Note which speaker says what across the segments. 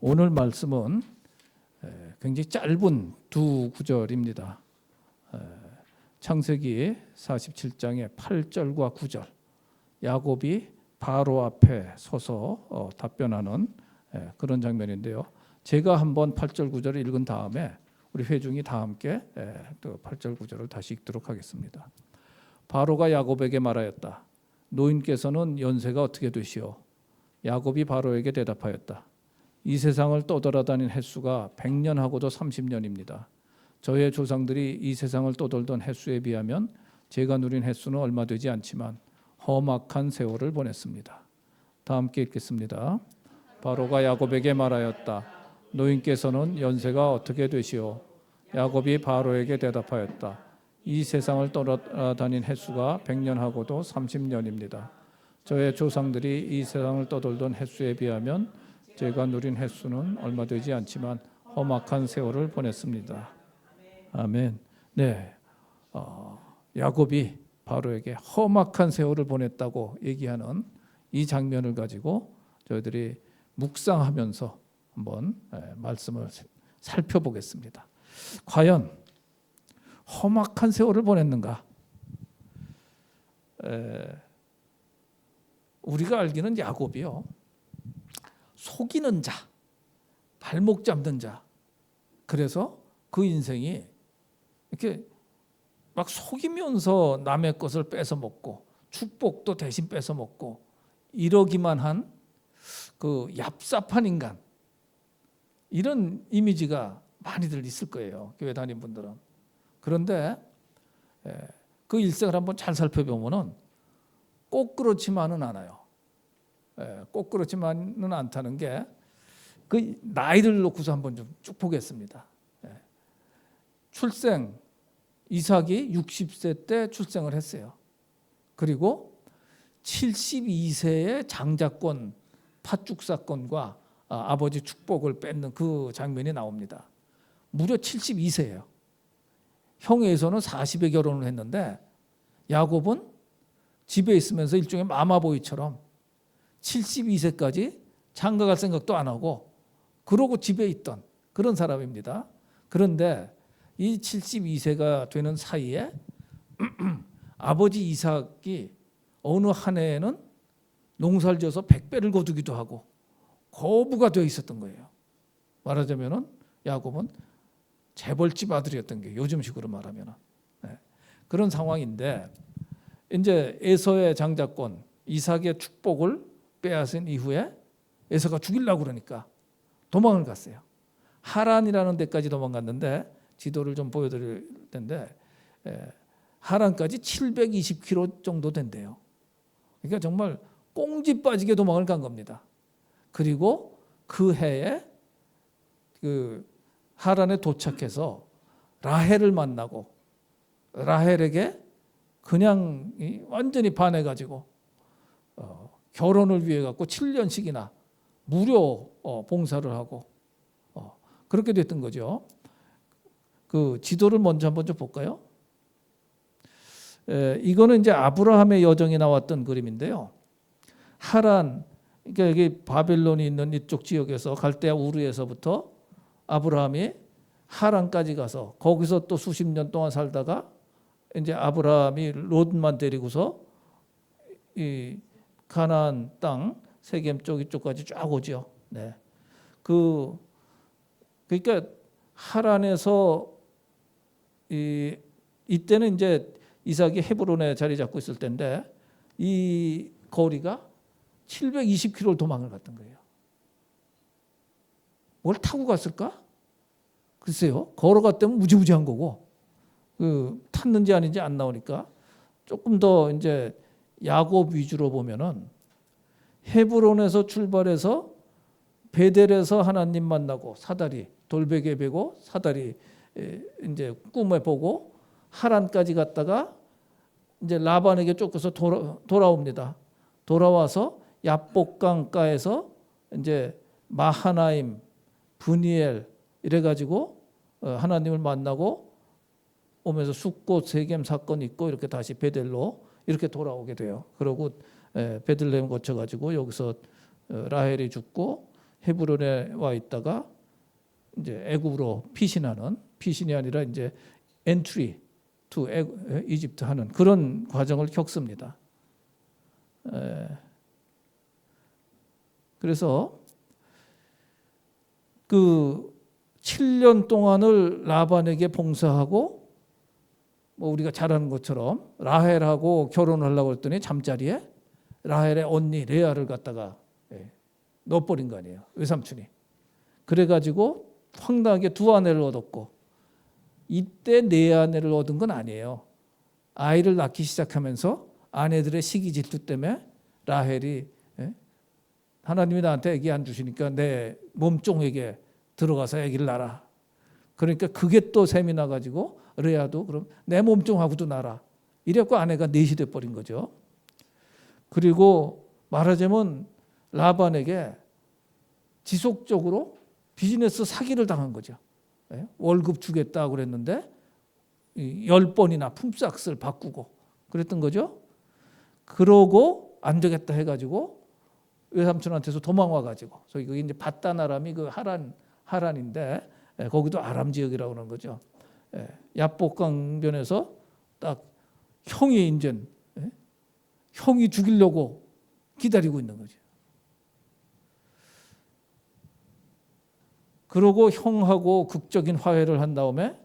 Speaker 1: 오늘 말씀은 굉장히 짧은 두 구절입니다. 창세기 47장의 8절과 9절. 야곱이 바로 앞에 서서 답변하는 그런 장면인데요. 제가 한번 8절 9절을 읽은 다음에 우리 회중이 다 함께 또 8절 9절을 다시 읽도록 하겠습니다. 바로가 야곱에게 말하였다. 노인께서는 연세가 어떻게 되시오? 야곱이 바로에게 대답하였다. 이 세상을 떠돌아다닌 횟수가 100년하고도 30년입니다. 저의 조상들이 이 세상을 떠돌던 횟수에 비하면 제가 누린 횟수는 얼마 되지 않지만 험악한 세월을 보냈습니다. 다 함께 읽겠습니다. 바로가 야곱에게 말하였다. 노인께서는 연세가 어떻게 되시오? 야곱이 바로에게 대답하였다. 이 세상을 떠돌아다닌 횟수가 100년하고도 30년입니다. 저의 조상들이 이 세상을 떠돌던 횟수에 비하면 제가 누린 횟수는 얼마 되지 않지만 험악한 세월을 보냈습니다. 아멘. 네, 야곱이 바로에게 험악한 세월을 보냈다고 얘기하는 이 장면을 가지고 저희들이 묵상하면서 한번 말씀을 살펴보겠습니다. 과연 험악한 세월을 보냈는가? 우리가 알기는 야곱이요, 속이는 자, 발목 잡는 자. 그래서 그 인생이 이렇게 막 속이면서 남의 것을 뺏어 먹고 축복도 대신 뺏어 먹고 이러기만 한 그 얍삽한 인간, 이런 이미지가 많이들 있을 거예요, 교회 다니는 분들은. 그런데 그 일생을 한번 잘 살펴보면은 꼭 그렇지만은 않아요. 꼭 그렇지만은 않다는 게 그 나이를 놓고서 한번 좀 쭉 보겠습니다. 출생, 이삭이 60세 때 출생을 했어요. 그리고 72세의 장자권 팥죽 사건과 아버지 축복을 뺏는 그 장면이 나옵니다. 무려 72세예요. 형에 의해서는 40에 결혼을 했는데 야곱은 집에 있으면서 일종의 마마보이처럼 72세까지 장가갈 생각도 안 하고 그러고 집에 있던 그런 사람입니다. 그런데 이 72세가 되는 사이에 아버지 이삭이 어느 한 해에는 농사를 지어서 100배를 거두기도 하고 거부가 되어 있었던 거예요. 말하자면은 야곱은 재벌집 아들이었던 게 요즘식으로 말하면 그런 상황인데, 이제 에서의 장자권 이삭의 축복을 빼앗은 이후에 에서가 죽이려고 그러니까 도망을 갔어요. 하란이라는 데까지 도망갔는데 지도를 좀 보여드릴 텐데 하란까지 720km 정도 된대요. 그러니까 정말 꽁지 빠지게 도망을 간 겁니다. 그리고 그 해에 그 하란에 도착해서 라헬을 만나고 라헬에게 그냥 완전히 반해가지고 결혼을 위해 갖고 7년씩이나 무료 봉사를 하고 그렇게 됐던 거죠. 그 지도를 먼저 한번 좀 볼까요? 이거는 이제 아브라함의 여정이 나왔던 그림인데요. 하란, 그러니까 여기 바벨론이 있는 이쪽 지역에서 갈대아 우르에서부터 아브라함이 하란까지 가서 거기서 또 수십 년 동안 살다가 이제 아브라함이 롯만 데리고서 이 가나안 땅 세겜 쪽 이쪽까지 쫙 오죠. 네. 그러니까 하란에서 이때는 이제 이삭이 헤브론에 자리 잡고 있을 때인데 이 거리가 720km를 도망을 갔던 거예요. 뭘 타고 갔을까? 글쎄요. 걸어갔다면 무지무지한 거고 탔는지 아닌지 안 나오니까 조금 더 이제 야곱 위주로 보면은 헤브론에서 출발해서 베델에서 하나님 만나고 사다리 돌베개 베고 사다리 이제 꿈에 보고 하란까지 갔다가 이제 라반에게 쫓겨서 돌아옵니다. 돌아와서 야복강가에서 이제 마하나임, 브니엘 이래가지고 하나님을 만나고 오면서 숫꽃 세겜 사건 있고 이렇게 다시 베델로 이렇게 돌아오게 돼요. 그러고 베들레헴 거쳐가지고 여기서 라헬이 죽고 헤브론에 와 있다가 이제 애굽으로 피신이 아니라 이제 엔트리 투 이집트 하는 그런 과정을 겪습니다. 그래서 그 7년 동안을 라반에게 봉사하고 뭐 우리가 잘 아는 것처럼 라헬하고 결혼하려고 했더니 잠자리에 라헬의 언니 레아를 갖다가 넣어버린 거 아니에요. 외삼촌이. 그래가지고 황당하게 두 아내를 얻었고 이때 네 아내를 얻은 건 아니에요. 아이를 낳기 시작하면서 아내들의 시기 질투 때문에 라헬이 하나님이 나한테 아기 안 주시니까 내 몸종에게 들어가서 아기를 낳아. 그러니까 그게 또 셈이 나가지고 레아도 그럼 내 몸종하고도 낳아. 이래갖고 아내가 넷이 돼버린 거죠. 그리고 말하자면 라반에게 지속적으로 비즈니스 사기를 당한 거죠. 월급 주겠다고 그랬는데 10번이나 품삯을 바꾸고 그랬던 거죠. 그러고 안 되겠다 해가지고 외삼촌한테서 도망와가지고 그게 이제 바단 아람이 그 하란인데 거기도 아람 지역이라고 그러는 거죠. 야복강변에서 딱 형이 죽이려고 기다리고 있는 거죠. 그러고 형하고 극적인 화해를 한 다음에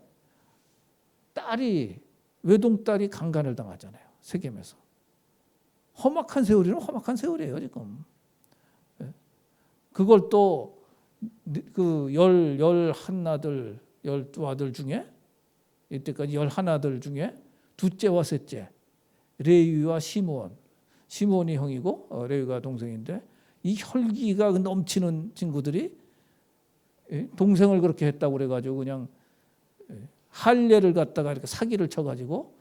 Speaker 1: 외동딸이 강간을 당하잖아요. 세겜에서. 험악한 세월이는 험악한 세월이에요, 지금. 그걸 또 그 11아들, 12아들 중에 이때까지 11아들 중에 둘째와 셋째 레위와 시므온이 형이고 레위가 동생인데 이 혈기가 넘치는 친구들이 동생을 그렇게 했다고 그래가지고 그냥 할례를 갖다가 이렇게 사기를 쳐가지고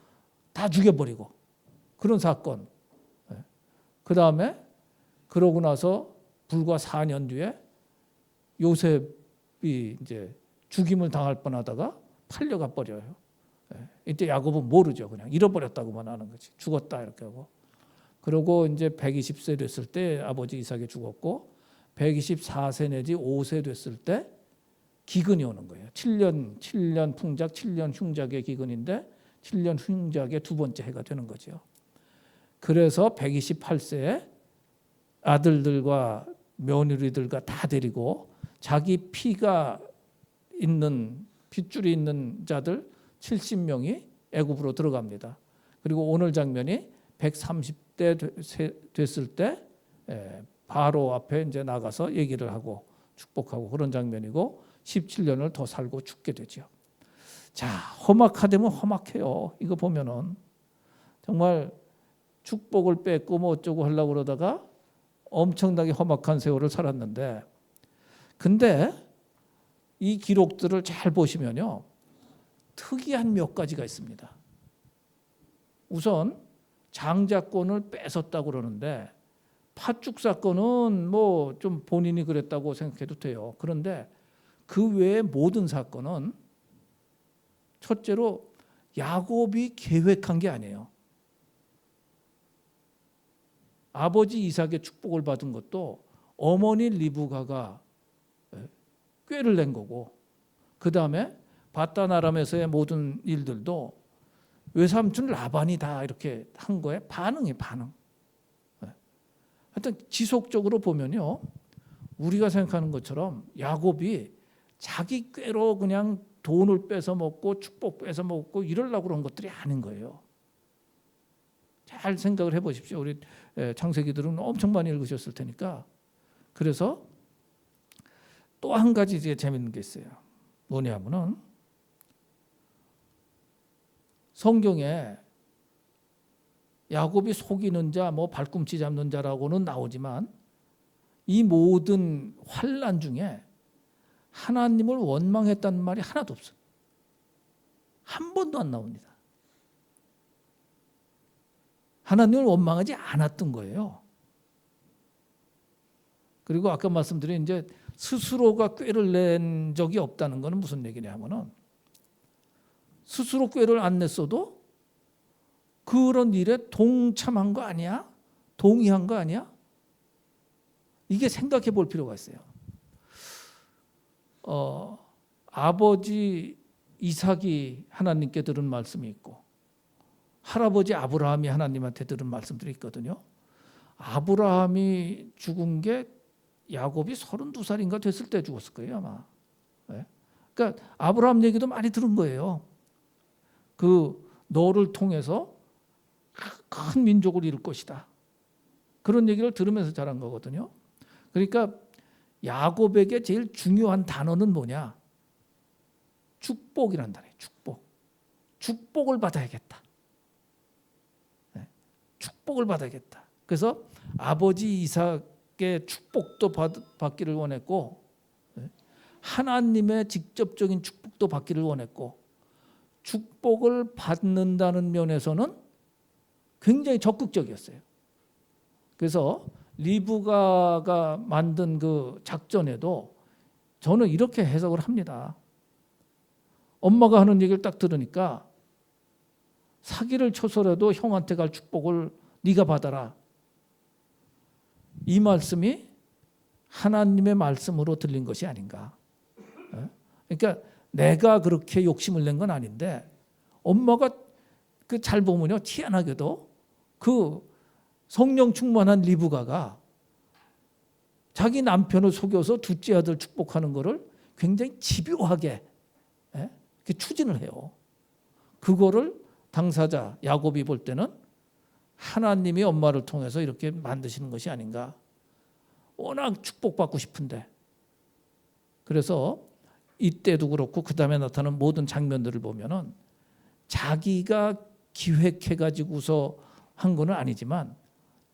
Speaker 1: 다 죽여버리고 그런 사건. 그 다음에 그러고 나서 불과 4년 뒤에 요셉이 이제 죽임을 당할 뻔하다가 팔려가 버려요. 이때 야곱은 모르죠. 그냥 잃어버렸다고만 하는 거지. 죽었다 이렇게 하고. 그러고 이제 120세 됐을 때 아버지 이삭이 죽었고 124세 내지 5세 됐을 때 기근이 오는 거예요. 7년 풍작, 7년 흉작의 기근인데 7년 흉작의 두 번째 해가 되는 거죠. 그래서 128세에 아들들과 며느리들과 다 데리고 자기 피가 있는 핏줄이 있는 자들 70명이 애굽으로 들어갑니다. 그리고 오늘 장면이 130대 됐을 때 바로 앞에 이제 나가서 얘기를 하고 축복하고 그런 장면이고 17년을 더 살고 죽게 되죠. 자, 험악하다면 험악해요. 이거 보면은 정말 축복을 뺏고 뭐 어쩌고 하려고 그러다가 엄청나게 험악한 세월을 살았는데 근데 이 기록들을 잘 보시면요. 특이한 몇 가지가 있습니다. 우선 장자권을 뺏었다고 그러는데 팥죽 사건은 뭐 좀 본인이 그랬다고 생각해도 돼요. 그런데 그 외의 모든 사건은 첫째로 야곱이 계획한 게 아니에요. 아버지 이삭의 축복을 받은 것도 어머니 리브가가 꾀를 낸 거고 그 다음에 바단 아람에서의 모든 일들도 외삼촌 라반이 다 이렇게 한 거에 반응. 하여튼 지속적으로 보면요. 우리가 생각하는 것처럼 야곱이 자기 꾀로 그냥 돈을 뺏어 먹고 축복 뺏어 먹고 이러려고 그런 것들이 아닌 거예요. 잘 생각을 해보십시오. 우리 창세기들은 엄청 많이 읽으셨을 테니까. 그래서 또 한 가지 이제 재밌는 게 있어요. 뭐냐면은 성경에 야곱이 속이는 자, 뭐 발꿈치 잡는 자라고는 나오지만 이 모든 환난 중에 하나님을 원망했다는 말이 하나도 없어요. 한 번도 안 나옵니다. 하나님을 원망하지 않았던 거예요. 그리고 아까 말씀드린 이제 스스로가 꾀를 낸 적이 없다는 것은 무슨 얘기냐 하면은 스스로 꾀를 안 냈어도 그런 일에 동참한 거 아니야? 동의한 거 아니야? 이게 생각해 볼 필요가 있어요. 아버지 이삭이 하나님께 들은 말씀이 있고 할아버지 아브라함이 하나님한테 들은 말씀들이 있거든요. 아브라함이 죽은 게 야곱이 32살인가 됐을 때 죽었을 거예요 아마. 네? 그러니까 아브라함 얘기도 많이 들은 거예요. 그 너를 통해서 큰 민족을 이룰 것이다. 그런 얘기를 들으면서 자란 거거든요. 그러니까 야곱에게 제일 중요한 단어는 뭐냐? 축복이란 단어예요. 축복. 축복을 받아야겠다. 네. 축복을 받아야겠다. 그래서 아버지 이삭의 축복도 받기를 원했고 하나님의 직접적인 축복도 받기를 원했고 축복을 받는다는 면에서는 굉장히 적극적이었어요. 그래서 리브가가 만든 그 작전에도 저는 이렇게 해석을 합니다. 엄마가 하는 얘기를 딱 들으니까 사기를 쳐서라도 형한테 갈 축복을 네가 받아라. 이 말씀이 하나님의 말씀으로 들린 것이 아닌가. 그러니까 내가 그렇게 욕심을 낸 건 아닌데 엄마가 그 잘 보면요 희한하게도 그 성령 충만한 리브가가 자기 남편을 속여서 둘째 아들 축복하는 거를 굉장히 집요하게 추진을 해요. 그거를 당사자 야곱이 볼 때는 하나님이 엄마를 통해서 이렇게 만드시는 것이 아닌가. 워낙 축복받고 싶은데. 그래서 이때도 그렇고 그 다음에 나타나는 모든 장면들을 보면은 자기가 기획해가지고서 한 거는 아니지만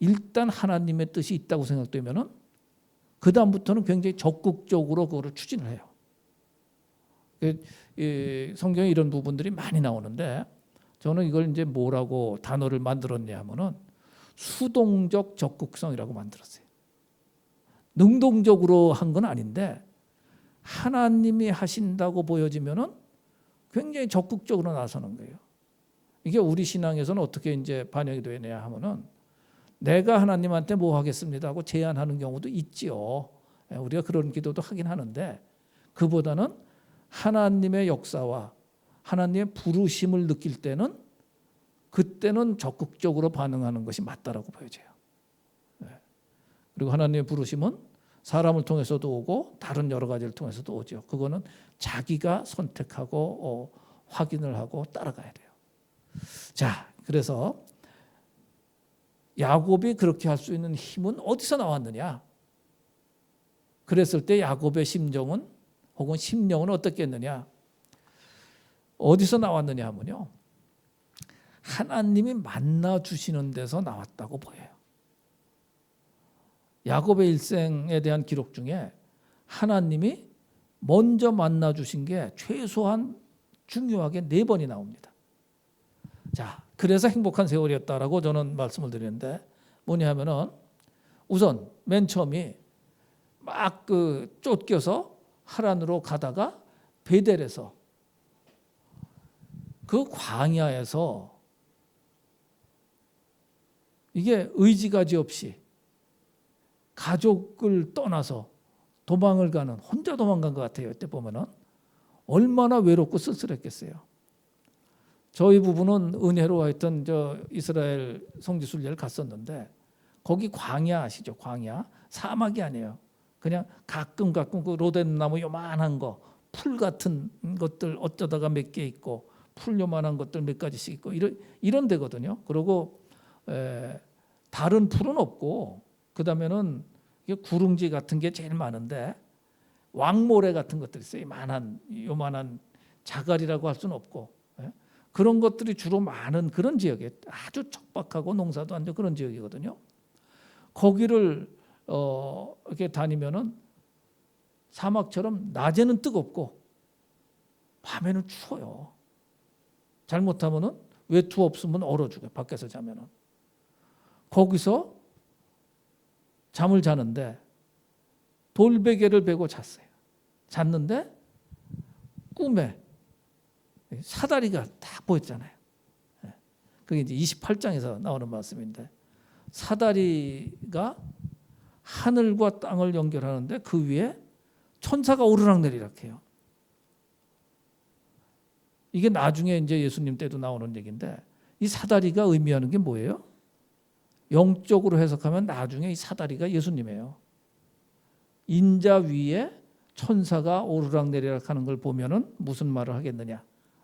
Speaker 1: 일단 하나님의 뜻이 있다고 생각되면은 그 다음부터는 굉장히 적극적으로 그거를 추진을 해요. 성경에 이런 부분들이 많이 나오는데 저는 이걸 이제 뭐라고 단어를 만들었냐 하면은 수동적 적극성이라고 만들었어요. 능동적으로 한 건 아닌데 하나님이 하신다고 보여지면은 굉장히 적극적으로 나서는 거예요. 이게 우리 신앙에서는 어떻게 이제 반영이 되느냐 하면은 내가 하나님한테 뭐 하겠습니다 하고 제안하는 경우도 있지요. 우리가 그런 기도도 하긴 하는데 그보다는 하나님의 역사와 하나님의 부르심을 느낄 때는 그때는 적극적으로 반응하는 것이 맞다라고 보여져요. 그리고 하나님의 부르심은 사람을 통해서도 오고 다른 여러 가지를 통해서도 오죠. 그거는 자기가 선택하고 확인을 하고 따라가야 돼요. 자, 그래서 야곱이 그렇게 할 수 있는 힘은 어디서 나왔느냐? 그랬을 때 야곱의 심정은 혹은 심령은 어떻겠느냐? 어디서 나왔느냐 하면요. 하나님이 만나 주시는 데서 나왔다고 보여요. 야곱의 일생에 대한 기록 중에 하나님이 먼저 만나 주신 게 최소한 중요하게 4번이 나옵니다. 자, 그래서 행복한 세월이었다라고 저는 말씀을 드리는데 뭐냐 하면은 우선 맨 처음이 막 쫓겨서 하란으로 가다가 베델에서 그 광야에서 이게 의지가지 없이 가족을 떠나서 도망을 가는 혼자 도망간 것 같아요. 이때 보면은 얼마나 외롭고 쓸쓸했겠어요. 저희 부부는 은혜로 하여튼 저 이스라엘 성지순례를 갔었는데 거기 광야 아시죠? 광야 사막이 아니에요. 그냥 가끔 그 로덴나무 요만한 거, 풀 같은 것들 어쩌다가 몇 개 있고 풀 요만한 것들 몇 가지씩 있고 이런 데거든요. 그리고 다른 풀은 없고 그다음에는 구릉지 같은 게 제일 많은데 왕모래 같은 것들이 있어요. 요만한 자갈이라고 할 수는 없고 그런 것들이 주로 많은 그런 지역에 아주 척박하고 농사도 안 되는 그런 지역이거든요. 거기를 이렇게 다니면은 사막처럼 낮에는 뜨겁고 밤에는 추워요. 잘못하면은 외투 없으면 얼어 죽어요. 밖에서 자면은. 거기서 잠을 자는데 돌베개를 베고 잤어요. 잤는데 꿈에 사다리가 딱 보였잖아요. 그게 이제 28장에서 나오는 말씀인데 사다리가 하늘과 땅을 연결하는데 그 위에 천사가 오르락내리락 해요. 이게 나중에 이제 예수님 때도 나오는 얘기인데 이 사다리가 의미하는 게 뭐예요? 영적으로 해석하면 나중에 이 사다리가 예수님이에요. 인자 위에 천사가 오르락내리락 하는 걸 보면은 무슨 말을 하겠느냐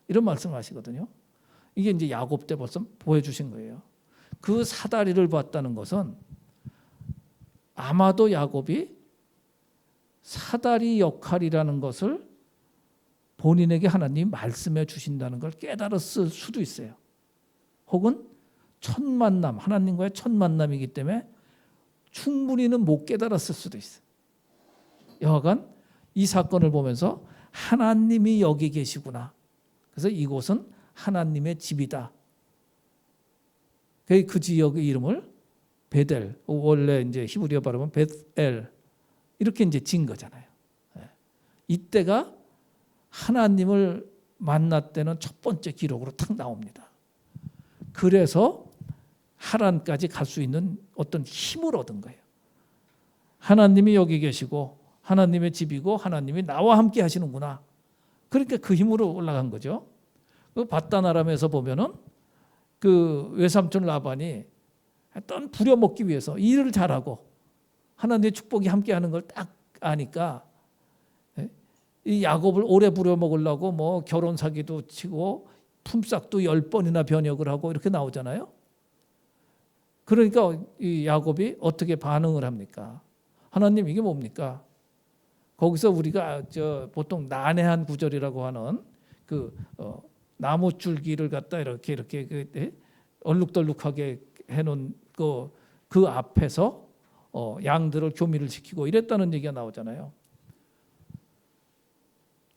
Speaker 1: 이런 말씀을 하시거든요. 이게 이제 야곱 때 벌써 보여주신 거예요. 그 사다리를 봤다는 것은 아마도 야곱이 사다리 역할이라는 것을 본인에게 하나님이 말씀해 주신다는 걸 깨달았을 수도 있어요. 혹은 첫 만남, 하나님과의 첫 만남이기 때문에 충분히는 못 깨달았을 수도 있어요. 여하간 이 사건을 보면서 하나님이 여기 계시구나. 그래서 이곳은 하나님의 집이다. 그 지역의 이름을 베델, 원래 이제 히브리어 발음은 베델 이렇게 이제 지은 거잖아요. 이때가 하나님을 만났다는 첫 번째 기록으로 탁 나옵니다. 그래서 하란까지 갈 수 있는 어떤 힘을 얻은 거예요. 하나님이 여기 계시고 하나님의 집이고 하나님이 나와 함께 하시는구나. 그러니까 그 힘으로 올라간 거죠. 그 밧단 아람에서 보면은 그 외삼촌 라반이 어떤 부려먹기 위해서 일을 잘하고 하나님의 축복이 함께하는 걸 딱 아니까 이 야곱을 오래 부려먹으려고 뭐 결혼 사기도 치고 품삯도 10번이나 변역을 하고 이렇게 나오잖아요. 그러니까 이 야곱이 어떻게 반응을 합니까? 하나님 이게 뭡니까? 거기서 우리가 보통 난해한 구절이라고 하는 그 나무 줄기를 갖다 이렇게 얼룩덜룩하게 해놓은 그 앞에서 양들을 교미를 시키고 이랬다는 얘기가 나오잖아요.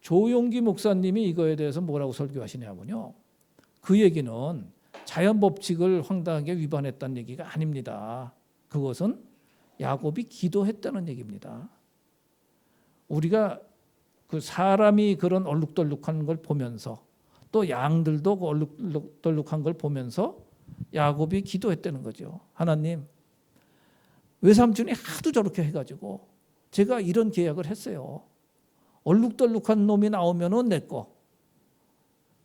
Speaker 1: 조용기 목사님이 이거에 대해서 뭐라고 설교하시냐면요. 그 얘기는 자연 법칙을 황당하게 위반했다는 얘기가 아닙니다. 그것은 야곱이 기도했다는 얘기입니다. 우리가 그 사람이 그런 얼룩덜룩한 걸 보면서 또 양들도 그 얼룩덜룩한 걸 보면서 야곱이 기도했다는 거죠. 하나님, 외삼촌이 하도 저렇게 해가지고 제가 이런 계약을 했어요. 얼룩덜룩한 놈이 나오면은 내 거,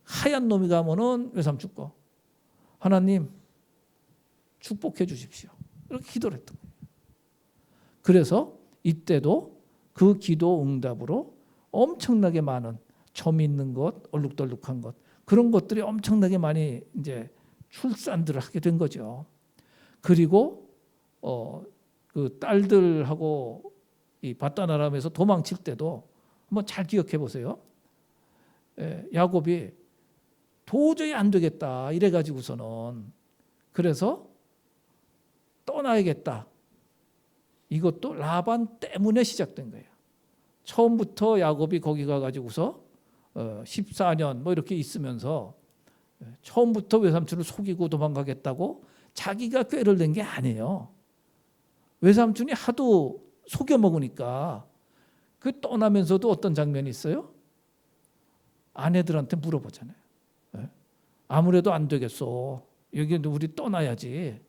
Speaker 1: 하얀 놈이 가면은 외삼촌 거. 하나님 축복해 주십시오. 이렇게 기도를 했던 거예요. 그래서 이때도 그 기도 응답으로 엄청나게 많은 점 있는 것, 얼룩덜룩한 것 그런 것들이 엄청나게 많이 이제 출산들을 하게 된 거죠. 그리고 그 딸들하고 이 밧단 아람에서 도망칠 때도 한번 잘 기억해 보세요. 야곱이 도저히 안 되겠다 이래 가지고서는 그래서 떠나야겠다. 이것도 라반 때문에 시작된 거예요. 처음부터 야곱이 거기 가 가지고서 14년 뭐 이렇게 있으면서 처음부터 외삼촌을 속이고 도망가겠다고 자기가 꾀를 낸 게 아니에요. 외삼촌이 하도 속여 먹으니까 그 떠나면서도 어떤 장면이 있어요? 아내들한테 물어보잖아요. 아무래도 안 되겠어. 여기 우리 떠나야지.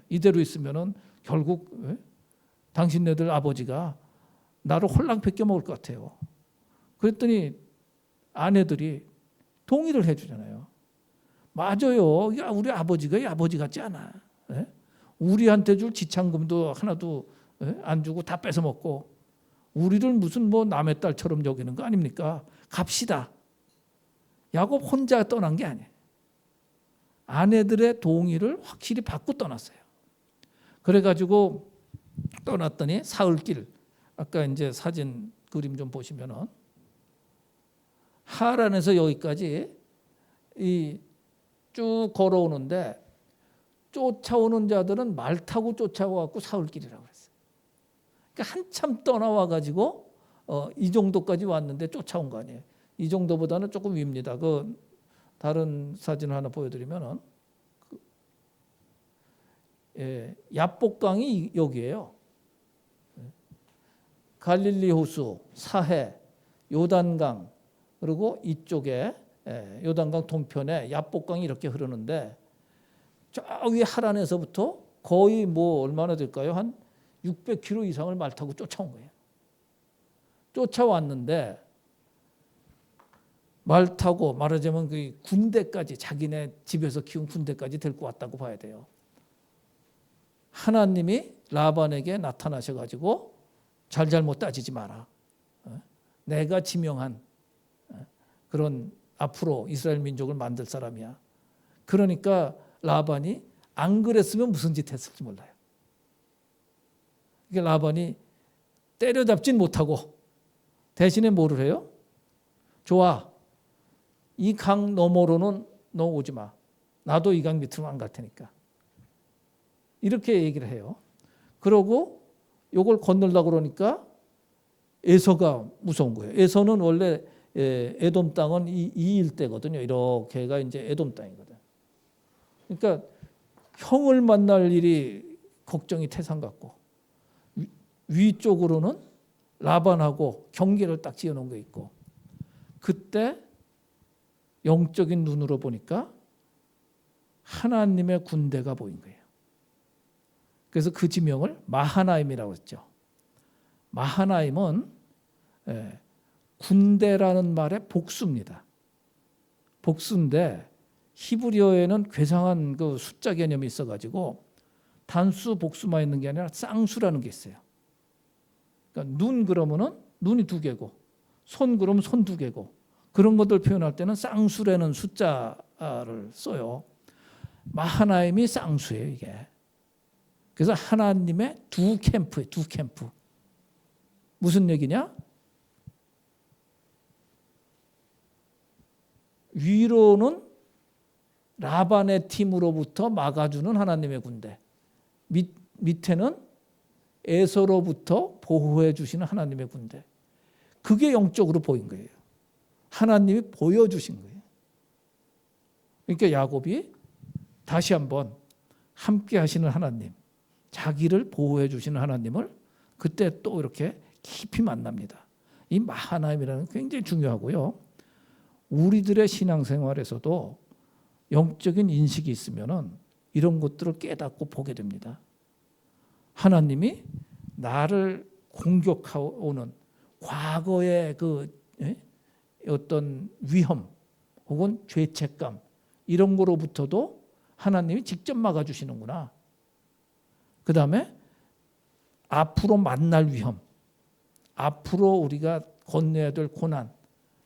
Speaker 1: 이대로 있으면은 결국 당신네들 아버지가 나를 홀랑 뺏겨 먹을 것 같아요. 그랬더니 아내들이 동의를 해주잖아요. 맞아요. 야, 우리 아버지가 이 아버지 같지 않아. 우리한테 줄 지참금도 하나도 안 주고 다 뺏어 먹고 우리를 무슨 뭐 남의 딸처럼 여기는 거 아닙니까? 갑시다. 야곱 혼자 떠난 게 아니에요. 아내들의 동의를 확실히 받고 떠났어요. 그래가지고 떠났더니 사흘길 아까 이제 사진 그림 좀 보시면은 하란에서 여기까지 이 쭉 걸어오는데 쫓아오는 자들은 말 타고 쫓아와갖고 사흘길이라고 그랬어요. 그러니까 한참 떠나와 가지고 이 정도까지 왔는데 쫓아온 거 아니에요. 이 정도보다는 조금 위입니다. 그 다른 사진 하나 보여드리면은 야복강이 여기에요. 갈릴리 호수, 사해, 요단강 그리고 이쪽에 요단강 동편에 야복강이 이렇게 흐르는데 저 위 하란에서부터 거의 뭐 얼마나 될까요? 한 600km 이상을 말 타고 쫓아온 거예요. 쫓아왔는데 말 타고 말하자면 그 군대까지 자기네 집에서 키운 군대까지 데리고 왔다고 봐야 돼요. 하나님이 라반에게 나타나셔가지고 잘잘못 따지지 마라. 내가 지명한 그런 앞으로 이스라엘 민족을 만들 사람이야. 그러니까 라반이 안 그랬으면 무슨 짓 했을지 몰라요. 그러니까 라반이 때려잡진 못하고 대신에 뭐를 해요? 좋아. 이 강 너머로는 너 오지 마. 나도 이 강 밑으로 안 갈 테니까. 이렇게 얘기를 해요. 그러고 요걸 건널다 그러니까 에서가 무서운 거예요. 에서는 원래 에돔 땅은 이 일대거든요. 이렇게가 이제 에돔 땅이거든. 그러니까 형을 만날 일이 걱정이 태산 같고 위쪽으로는 라반하고 경계를 딱 지어놓은 게 있고 그때 영적인 눈으로 보니까 하나님의 군대가 보인 거예요. 그래서 그 지명을 마하나임이라고 했죠. 마하나임은 군대라는 말의 복수입니다. 복수인데 히브리어에는 괴상한 그 숫자 개념이 있어가지고 단수 복수만 있는 게 아니라 쌍수라는 게 있어요. 그러니까 눈 그러면은 눈이 2개고 손 그러면 손 2개고 그런 것들 표현할 때는 쌍수라는 숫자를 써요. 마하나임이 쌍수예요 이게. 그래서 하나님의 두 캠프예요. 두 캠프. 무슨 얘기냐? 위로는 라반의 팀으로부터 막아주는 하나님의 군대. 밑에는 에서로부터 보호해 주시는 하나님의 군대. 그게 영적으로 보인 거예요. 하나님이 보여주신 거예요. 그러니까 야곱이 다시 한번 함께 하시는 하나님, 자기를 보호해 주시는 하나님을 그때 또 이렇게 깊이 만납니다. 이 마하나임이라는 게 굉장히 중요하고요. 우리들의 신앙생활에서도 영적인 인식이 있으면은 이런 것들을 깨닫고 보게 됩니다. 하나님이 나를 공격하오는 과거의 그 어떤 위험 혹은 죄책감 이런 거로부터도 하나님이 직접 막아주시는구나. 그 다음에 앞으로 만날 위험, 앞으로 우리가 건너야 될 고난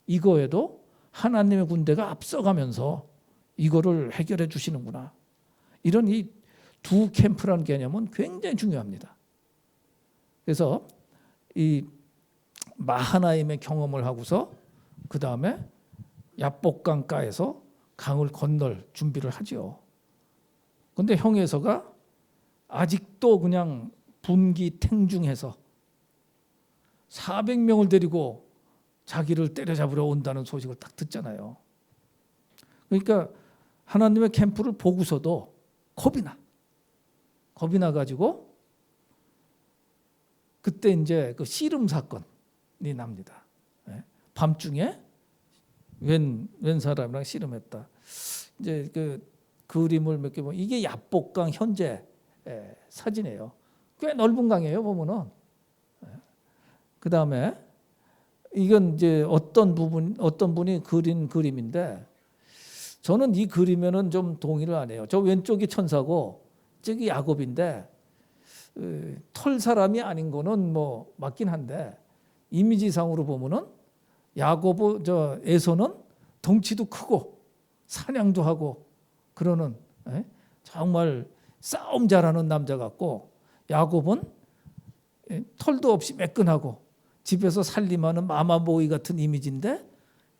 Speaker 1: 이거에도 하나님의 군대가 앞서가면서 이거를 해결해 주시는구나. 이런 이 두 캠프라는 개념은 굉장히 중요합니다. 그래서 이 마하나임의 경험을 하고서 그 다음에 야복강가에서 강을 건널 준비를 하죠. 그런데 형에서가 아직도 그냥 분기탱중해서 400명을 데리고 자기를 때려잡으러 온다는 소식을 딱 듣잖아요. 그러니까 하나님의 캠프를 보고서도 겁이 나가지고 그때 이제 그 씨름 사건이 납니다. 밤중에 웬 사람이랑 씨름했다. 이제 그 그림을 몇 개 보면 이게 야복강 현재 사진이에요. 꽤 넓은 강이에요 보면은. 그 다음에 이건 이제 어떤 분이 그린 그림인데 저는 이 그림에는 좀 동의를 안 해요. 저 왼쪽이 천사고 저기 야곱인데 털 사람이 아닌 거는 뭐 맞긴 한데 이미지상으로 보면은 야곱 저 에서는 덩치도 크고 사냥도 하고 그러는 정말 싸움 잘하는 남자 같고 야곱은 털도 없이 매끈하고 집에서 살림하는 마마보이 같은 이미지인데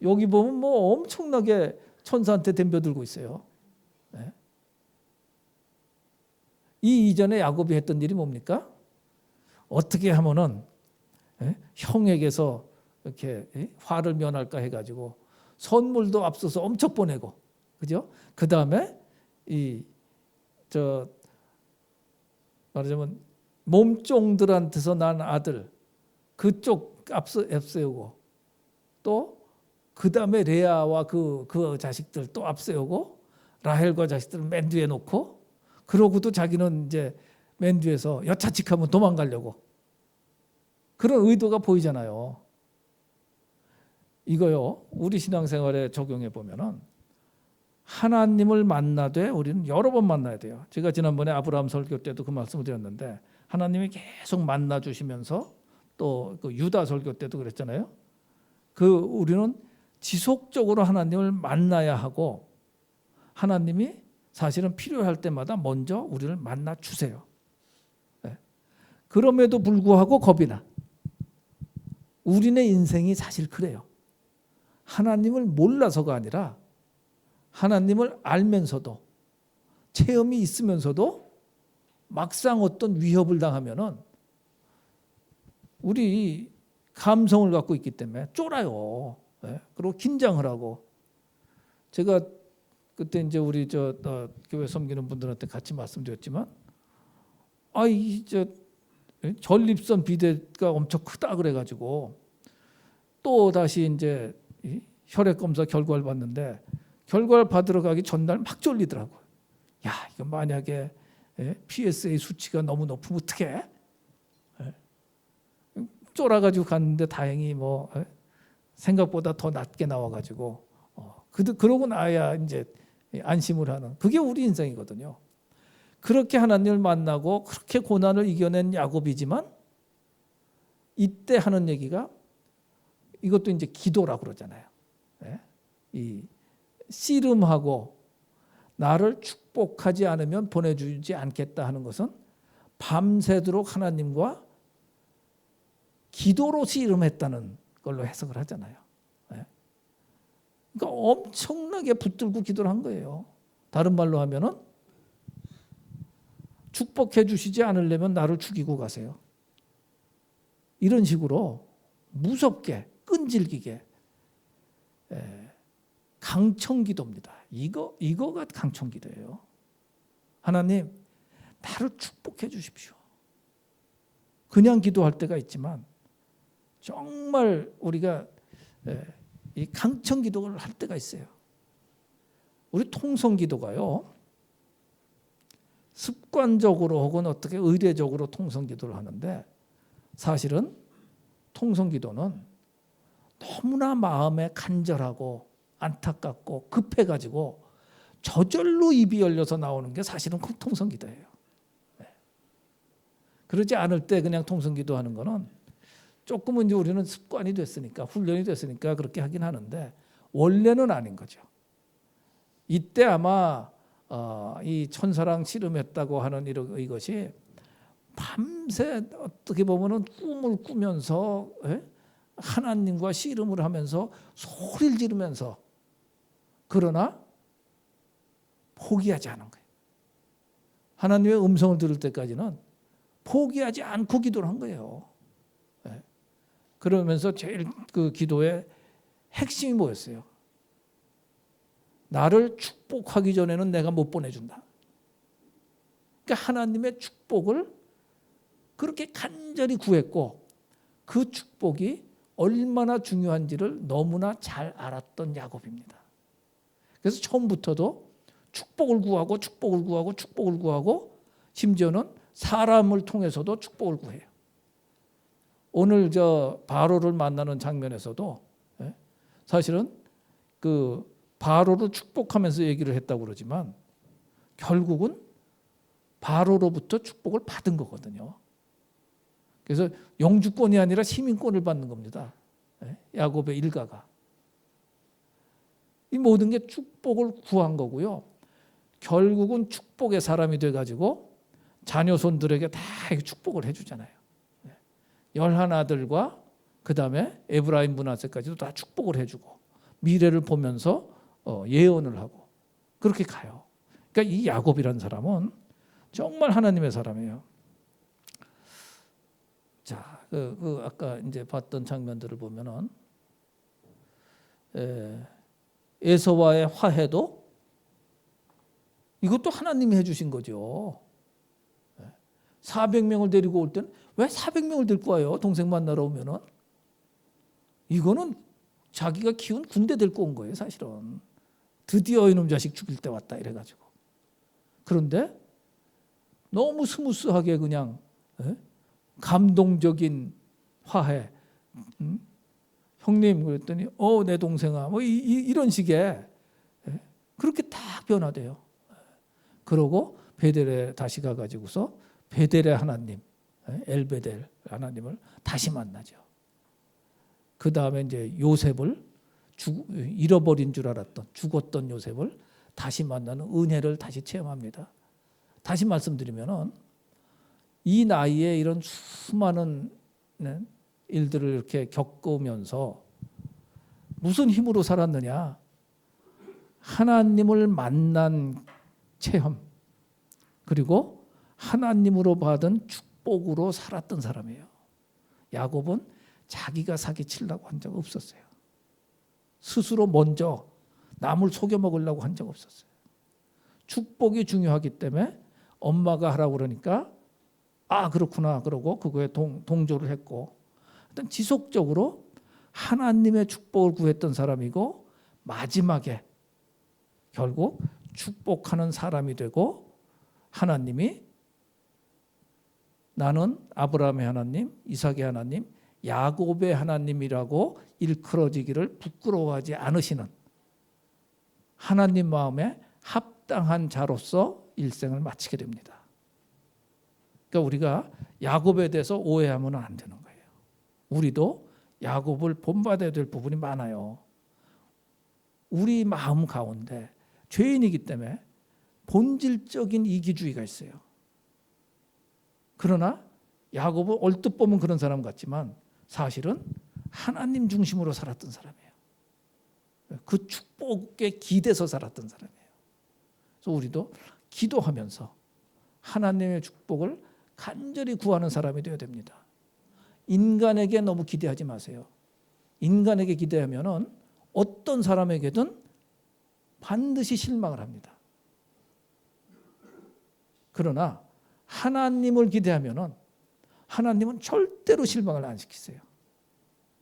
Speaker 1: 여기 보면 뭐 엄청나게 천사한테 덤벼들고 있어요. 이 이전에 야곱이 했던 일이 뭡니까? 어떻게 하면은 형에게서 이렇게 화를 면할까 해가지고 선물도 앞서서 엄청 보내고, 그죠? 그 다음에 말하자면 몸종들한테서 난 아들 그쪽 앞세우고 또 그 다음에 레아와 그 자식들 또 앞세우고 라헬과 자식들을 맨 뒤에 놓고 그러고도 자기는 이제 맨 뒤에서 여차치하면 도망가려고 그런 의도가 보이잖아요. 이거요. 우리 신앙생활에 적용해 보면은 하나님을 만나되 우리는 여러 번 만나야 돼요. 제가 지난번에 아브라함 설교 때도 그 말씀을 드렸는데 하나님이 계속 만나 주시면서 또 그 유다 설교 때도 그랬잖아요. 우리는 지속적으로 하나님을 만나야 하고 하나님이 사실은 필요할 때마다 먼저 우리를 만나 주세요. 네. 그럼에도 불구하고 겁이 나. 우리네 인생이 사실 그래요. 하나님을 몰라서가 아니라 하나님을 알면서도 체험이 있으면서도 막상 어떤 위협을 당하면은 우리 감성을 갖고 있기 때문에 쫄아요. 네? 그리고 긴장을 하고 제가 그때 이제 우리 교회 섬기는 분들한테 같이 말씀드렸지만 전립선 비대가 엄청 크다 그래가지고 또 다시 이제 혈액 검사 결과를 봤는데 결과를 받으러 가기 전날 막 졸리더라고요. 야, 이거 만약에 PSA 수치가 너무 높으면 어떡해? 쫄아가지고 갔는데 다행히 생각보다 더 낮게 나와가지고 그러고 나야 이제 안심을 하는 그게 우리 인생이거든요. 그렇게 하나님을 만나고 그렇게 고난을 이겨낸 야곱이지만 이때 하는 얘기가 이것도 이제 기도라고 그러잖아요. 이 씨름하고 나를 축복하지 않으면 보내주지 않겠다 하는 것은 밤새도록 하나님과 기도로 씨름했다는 걸로 해석을 하잖아요. 그러니까 엄청나게 붙들고 기도를 한 거예요. 다른 말로 하면은 축복해 주시지 않으려면 나를 죽이고 가세요. 이런 식으로 무섭게 끈질기게 강청기도입니다. 이거가 강청기도예요. 하나님 나를 축복해 주십시오. 그냥 기도할 때가 있지만 정말 우리가 이 강청기도를 할 때가 있어요. 우리 통성기도가요. 습관적으로 혹은 어떻게 의례적으로 통성기도를 하는데 사실은 통성기도는 너무나 마음에 간절하고 안타깝고 급해가지고 저절로 입이 열려서 나오는 게 사실은 통성기도예요. 그러지 않을 때 그냥 통성기도하는 거는 조금은 이제 우리는 습관이 됐으니까 훈련이 됐으니까 그렇게 하긴 하는데 원래는 아닌 거죠. 이때 아마 이 천사랑 씨름했다고 하는 이것이 밤새 어떻게 보면은 꿈을 꾸면서 하나님과 씨름을 하면서 소리를 지르면서 그러나 포기하지 않은 거예요. 하나님의 음성을 들을 때까지는 포기하지 않고 기도를 한 거예요. 그러면서 제일 그 기도의 핵심이 뭐였어요? 나를 축복하기 전에는 내가 못 보내준다. 그러니까 하나님의 축복을 그렇게 간절히 구했고 그 축복이 얼마나 중요한지를 너무나 잘 알았던 야곱입니다. 그래서 처음부터도 축복을 구하고 축복을 구하고 축복을 구하고 심지어는 사람을 통해서도 축복을 구해요. 오늘 바로를 만나는 장면에서도 사실은 그 바로를 축복하면서 얘기를 했다고 그러지만 결국은 바로로부터 축복을 받은 거거든요. 그래서 영주권이 아니라 시민권을 받는 겁니다. 야곱의 일가가. 이 모든 게 축복을 구한 거고요. 결국은 축복의 사람이 돼가지고 자녀손들에게 다 축복을 해주잖아요. 11아들과 그 다음에 에브라임 므낫세까지도 다 축복을 해주고 미래를 보면서 예언을 하고 그렇게 가요. 그러니까 이 야곱이라는 사람은 정말 하나님의 사람이에요. 자, 아까 이제 봤던 장면들을 보면은 에서와의 화해도 이것도 하나님이 해주신 거죠. 400명을 데리고 올 때는 왜 400명을 데리고 와요? 동생 만나러 오면은 이거는 자기가 키운 군대 데리고 온 거예요, 사실은. 드디어 이놈 자식 죽일 때 왔다 이래가지고. 그런데 너무 스무스하게 그냥 감동적인 화해, 형님 그랬더니 내 동생아 뭐 이런 식의 예? 그렇게 딱 변화돼요. 그러고 베델에 다시 가가지고서 베델의 하나님 엘베델 하나님을 다시 만나죠. 그 다음에 이제 요셉을 잃어버린 줄 알았던 죽었던 요셉을 다시 만나는 은혜를 다시 체험합니다. 다시 말씀드리면은 이 나이에 이런 수많은 일들을 이렇게 겪으면서 무슨 힘으로 살았느냐? 하나님을 만난 체험 그리고 하나님으로 받은 축복으로 살았던 사람이에요. 야곱은 자기가 사기치려고 한 적 없었어요. 스스로 먼저 남을 속여 먹으려고 한 적 없었어요. 축복이 중요하기 때문에 엄마가 하라고 그러니까 그렇구나 그러고 그거에 동조를 했고 일단 지속적으로 하나님의 축복을 구했던 사람이고 마지막에 결국 축복하는 사람이 되고 하나님이 나는 아브라함의 하나님, 이삭의 하나님, 야곱의 하나님이라고 일컬어지기를 부끄러워하지 않으시는 하나님 마음에 합당한 자로서 일생을 마치게 됩니다. 그러니까 우리가 야곱에 대해서 오해하면 안 되는 거예요. 우리도 야곱을 본받아야 될 부분이 많아요. 우리 마음 가운데 죄인이기 때문에 본질적인 이기주의가 있어요. 그러나 야곱은 얼뜻 보면 그런 사람 같지만 사실은 하나님 중심으로 살았던 사람이에요. 그 축복에 기대서 살았던 사람이에요. 그래서 우리도 기도하면서 하나님의 축복을 간절히 구하는 사람이 되어야 됩니다. 인간에게 너무 기대하지 마세요. 인간에게 기대하면은 어떤 사람에게든 반드시 실망을 합니다. 그러나 하나님을 기대하면은 하나님은 절대로 실망을 안 시키세요.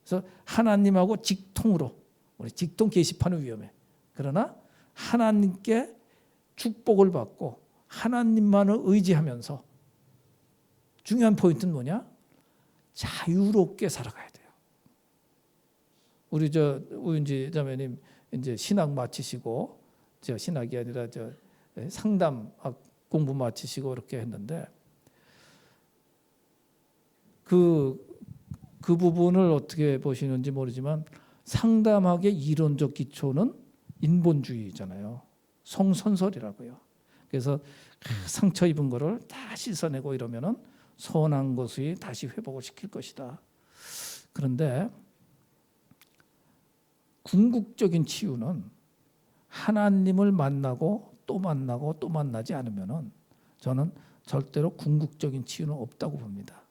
Speaker 1: 그래서 하나님하고 직통으로 우리 직통 게시판은 위험해. 그러나 하나님께 축복을 받고 하나님만을 의지하면서 중요한 포인트는 뭐냐? 자유롭게 살아가야 돼요. 우리 우윤지 자매님 이제 신학 마치시고 신학이 아니라 상담학 공부 마치시고 이렇게 했는데 그 부분을 어떻게 보시는지 모르지만 상담학의 이론적 기초는 인본주의잖아요. 성선설이라고요. 그래서 상처 입은 거를 다 씻어내고 이러면은 선한 것이 다시 회복을 시킬 것이다. 그런데 궁극적인 치유는 하나님을 만나고 또 만나고 또 만나지 않으면은 저는 절대로 궁극적인 치유는 없다고 봅니다.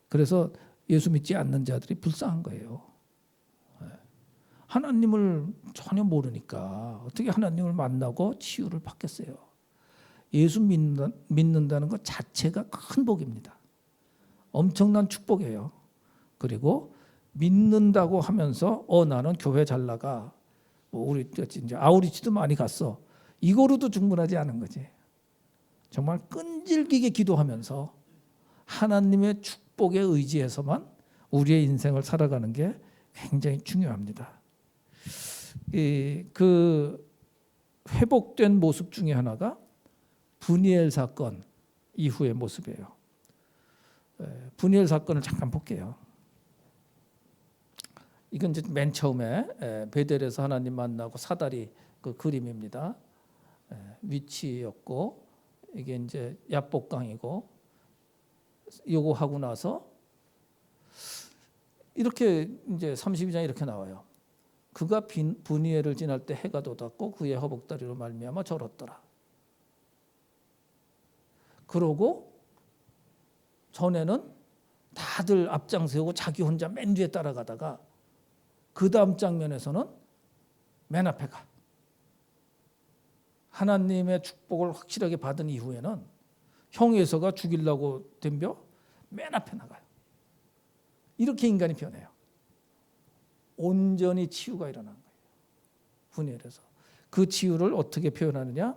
Speaker 1: 그래서 예수 믿지 않는 자들이 불쌍한 거예요. 하나님을 전혀 모르니까 어떻게 하나님을 만나고 치유를 받겠어요. 예수 믿는다는 것 자체가 큰 복입니다. 엄청난 축복이에요. 그리고 믿는다고 하면서 나는 교회 잘 나가. 우리 이제 아우리치도 많이 갔어. 이거로도 충분하지 않은 거지. 정말 끈질기게 기도하면서 하나님의 축복에 의지해서만 우리의 인생을 살아가는 게 굉장히 중요합니다. 그 회복된 모습 중에 하나가 브니엘 사건 이후의 모습이에요. 브니엘 사건을 잠깐 볼게요. 이건 이제 맨 처음에 베델에서 하나님 만나고 사다리 그 그림입니다. 위치였고 이게 이제 야복강이고 요거 하고 나서 이렇게 이제 32장에 이렇게 나와요. 그가 브니엘을 지날 때 해가 돋았고 그의 허벅다리로 말미암아 절었더라. 그러고 전에는 다들 앞장세우고 자기 혼자 맨 뒤에 따라가다가 그 다음 장면에서는 맨 앞에 가. 하나님의 축복을 확실하게 받은 이후에는 형 에서가 죽이려고 덤벼 맨 앞에 나가요. 이렇게 인간이 변해요. 온전히 치유가 일어난 거예요. 분열해서. 그 치유를 어떻게 표현하느냐?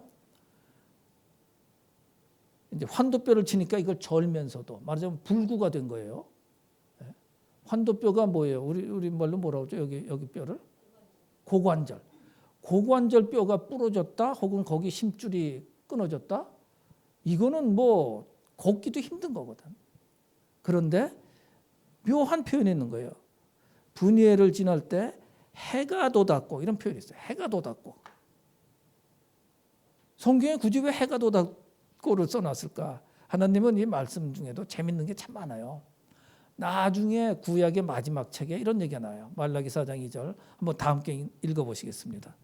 Speaker 1: 이제 환도뼈를 치니까 이걸 절면서도 말하자면 불구가 된 거예요. 환도뼈가 뭐예요? 우리 말로 뭐라고 하죠? 여기 뼈를 고관절. 고관절 뼈가 부러졌다 혹은 거기 심줄이 끊어졌다. 이거는 뭐 걷기도 힘든 거거든. 그런데 묘한 표현이 있는 거예요. 분이엘을 지날 때 해가 돋았고 이런 표현이 있어요. 해가 돋았고. 성경에 굳이 왜 해가 돋았고를 써놨을까? 하나님은 이 말씀 중에도 재밌는 게 참 많아요. 나중에 구약의 마지막 책에 이런 얘기가 나와요. 말라기 4장 2절 한번 다 함께 읽어보시겠습니다.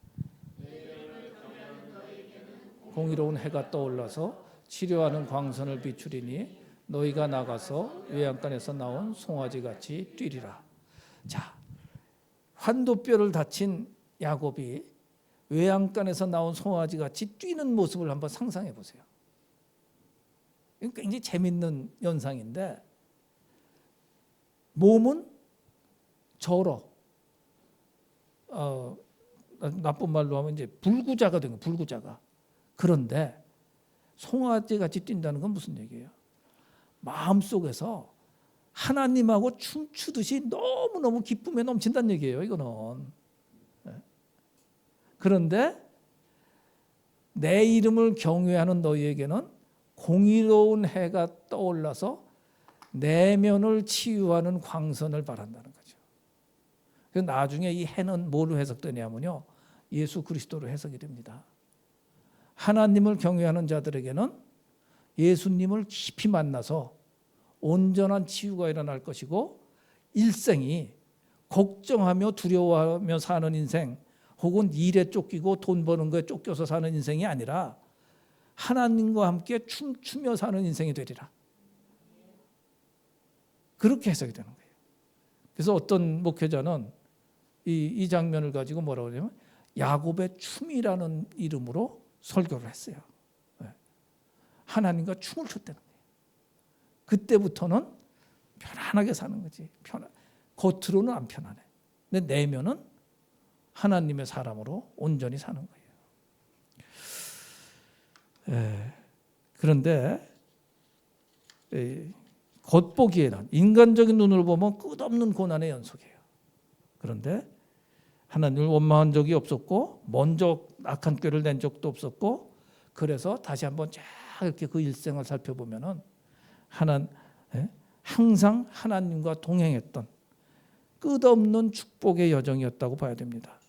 Speaker 1: 공의로운 해가 떠올라서 치료하는 광선을 비추리니 너희가 나가서 외양간에서 나온 송아지같이 뛰리라. 자, 환도뼈를 다친 야곱이 외양간에서 나온 송아지같이 뛰는 모습을 한번 상상해 보세요. 굉장히 재밌는 현상인데 몸은 절어. 나쁜 말로 하면 이제 불구자가 된 거예요. 불구자가. 그런데 송아지같이 뛴다는 건 무슨 얘기예요? 마음속에서 하나님하고 춤추듯이 너무너무 기쁨에 넘친다는 얘기예요. 이거는. 그런데 내 이름을 경외하는 너희에게는 공의로운 해가 떠올라서 내면을 치유하는 광선을 바란다는 거죠. 그래서 나중에 이 해는 뭐로 해석되냐면요, 예수 그리스도로 해석이 됩니다. 하나님을 경외하는 자들에게는 예수님을 깊이 만나서 온전한 치유가 일어날 것이고 일생이 걱정하며 두려워하며 사는 인생 혹은 일에 쫓기고 돈 버는 거에 쫓겨서 사는 인생이 아니라 하나님과 함께 춤추며 사는 인생이 되리라. 그렇게 해석이 되는 거예요. 그래서 어떤 목회자는 이 장면을 가지고 뭐라고 하냐면 야곱의 춤이라는 이름으로 설교를 했어요. 하나님과 춤을 췄다는 거예요. 그때부터는 편안하게 사는 거지. 겉으로는 안 편안해. 근데 내면은 하나님의 사람으로 온전히 사는 거예요. 그런데 겉보기에는 인간적인 눈으로 보면 끝없는 고난의 연속이에요. 그런데 하나님을 원망한 적이 없었고 먼저 악한 꾀를 낸 적도 없었고 그래서 다시 한번 쫙 이렇게 그 일생을 살펴보면은 항상 하나님과 동행했던 끝없는 축복의 여정이었다고 봐야 됩니다.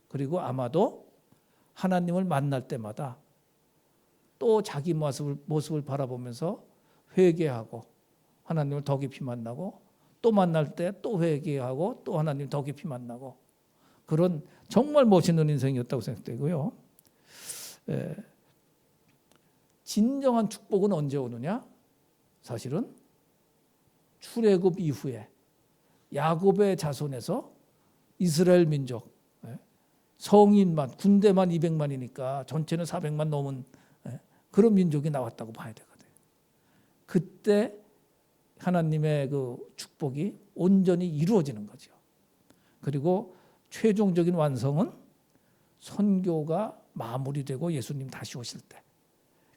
Speaker 1: 그리고 아마도 하나님을 만날 때마다 또 자기 모습을 바라보면서 회개하고 하나님을 더 깊이 만나고 또 만날 때 또 회개하고 또 하나님 더 깊이 만나고 그런 정말 멋있는 인생이었다고 생각되고요. 진정한 축복은 언제 오느냐? 사실은 출애굽 이후에 야곱의 자손에서 이스라엘 민족 성인만 군대만 200만이니까 전체는 400만 넘은 그런 민족이 나왔다고 봐야 되거든요. 그때 하나님의 그 축복이 온전히 이루어지는 거죠. 그리고 최종적인 완성은 선교가 마무리되고 예수님 다시 오실 때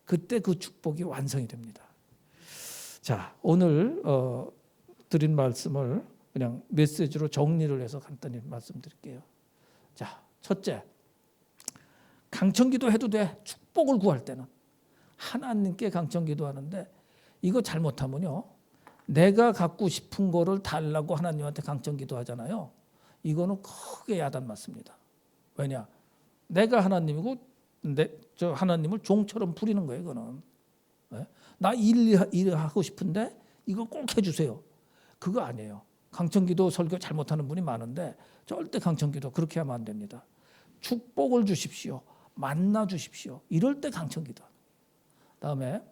Speaker 1: 그때 그 축복이 완성이 됩니다. 자, 오늘 드린 말씀을 그냥 메시지로 정리를 해서 간단히 말씀드릴게요. 자, 첫째, 강청기도 해도 돼. 축복을 구할 때는 하나님께 강청기도 하는데 이거 잘못하면요, 내가 갖고 싶은 거를 달라고 하나님한테 강청기도 하잖아요. 이거는 크게 야단 맞습니다. 왜냐? 내가 하나님이고 저 하나님을 종처럼 부리는 거예요. 이거는. 나 일하고 싶은데 이거 꼭 해주세요. 그거 아니에요. 강청기도 설교 잘못하는 분이 많은데 절대 강청기도 그렇게 하면 안 됩니다. 축복을 주십시오. 만나 주십시오. 이럴 때 강청기도. 다음에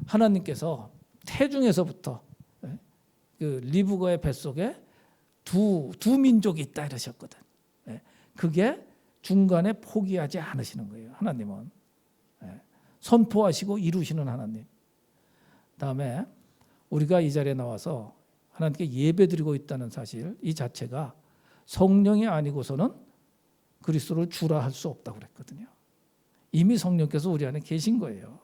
Speaker 1: 하나님께서 태중에서부터 그 리브가의 뱃속에 두 민족이 있다 이러셨거든. 그게 중간에 포기하지 않으시는 거예요. 하나님은 선포하시고 이루시는 하나님. 다음에 우리가 이 자리에 나와서 하나님께 예배드리고 있다는 사실 이 자체가 성령이 아니고서는 그리스도를 주라 할 수 없다고 그랬거든요. 이미 성령께서 우리 안에 계신 거예요.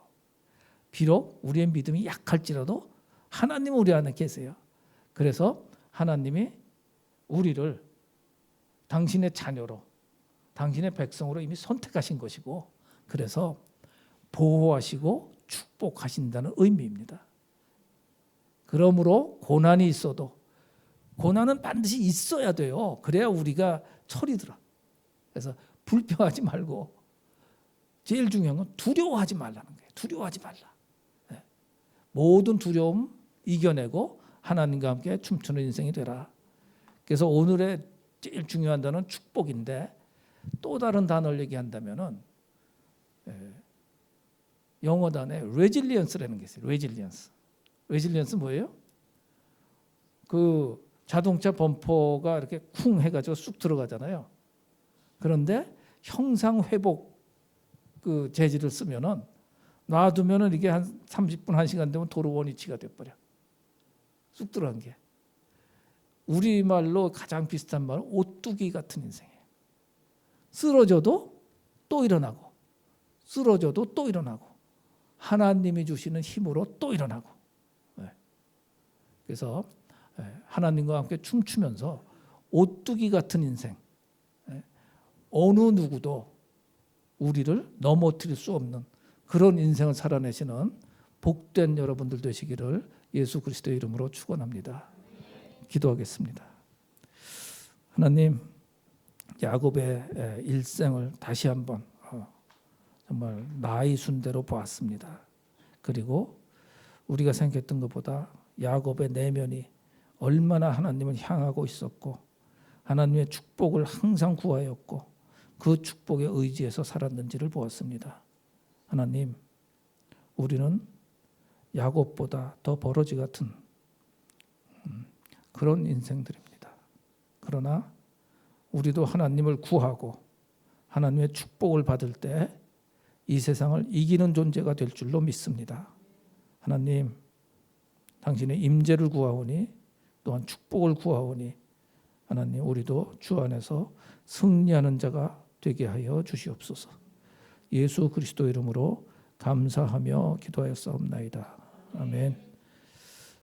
Speaker 1: 비록 우리의 믿음이 약할지라도 하나님은 우리 안에 계세요. 그래서 하나님이 우리를 당신의 자녀로, 당신의 백성으로 이미 선택하신 것이고, 그래서 보호하시고 축복하신다는 의미입니다. 그러므로 고난이 있어도, 고난은 반드시 있어야 돼요. 그래야 우리가 철이 들어. 그래서 불평하지 말고, 제일 중요한 건 두려워하지 말라는 거예요. 두려워하지 말라. 모든 두려움 이겨내고 하나님과 함께 춤추는 인생이 되라. 그래서 오늘의 제일 중요한 단어는 축복인데, 또 다른 단어를 얘기한다면은 영어 단어에 resilience라는 게 있어요. resilience 뭐예요? 그 자동차 범퍼가 이렇게 쿵 해가지고 쑥 들어가잖아요. 그런데 형상 회복 그 재질을 쓰면은, 놔두면은 이게 한 30분 1시간 되면 도로 원위치가 돼버려. 쑥 들어간 게. 우리말로 가장 비슷한 말은 오뚜기 같은 인생이에요. 쓰러져도 또 일어나고, 쓰러져도 또 일어나고, 하나님이 주시는 힘으로 또 일어나고. 그래서 하나님과 함께 춤추면서 오뚜기 같은 인생, 어느 누구도 우리를 넘어뜨릴 수 없는 그런 인생을 살아내시는 복된 여러분들 되시기를 예수 그리스도의 이름으로 축원합니다. 기도하겠습니다. 하나님, 야곱의 일생을 다시 한번 정말 나의 순대로 보았습니다. 그리고 우리가 생각했던 것보다 야곱의 내면이 얼마나 하나님을 향하고 있었고, 하나님의 축복을 항상 구하였고, 그 축복에 의지해서 살았는지를 보았습니다. 하나님, 우리는 야곱보다 더 버러지 같은 그런 인생들입니다. 그러나 우리도 하나님을 구하고 하나님의 축복을 받을 때 이 세상을 이기는 존재가 될 줄로 믿습니다. 하나님, 당신의 임재를 구하오니, 또한 축복을 구하오니, 하나님, 우리도 주 안에서 승리하는 자가 되게 하여 주시옵소서. 예수 그리스도 이름으로 감사하며 기도하였사옵나이다. 아멘.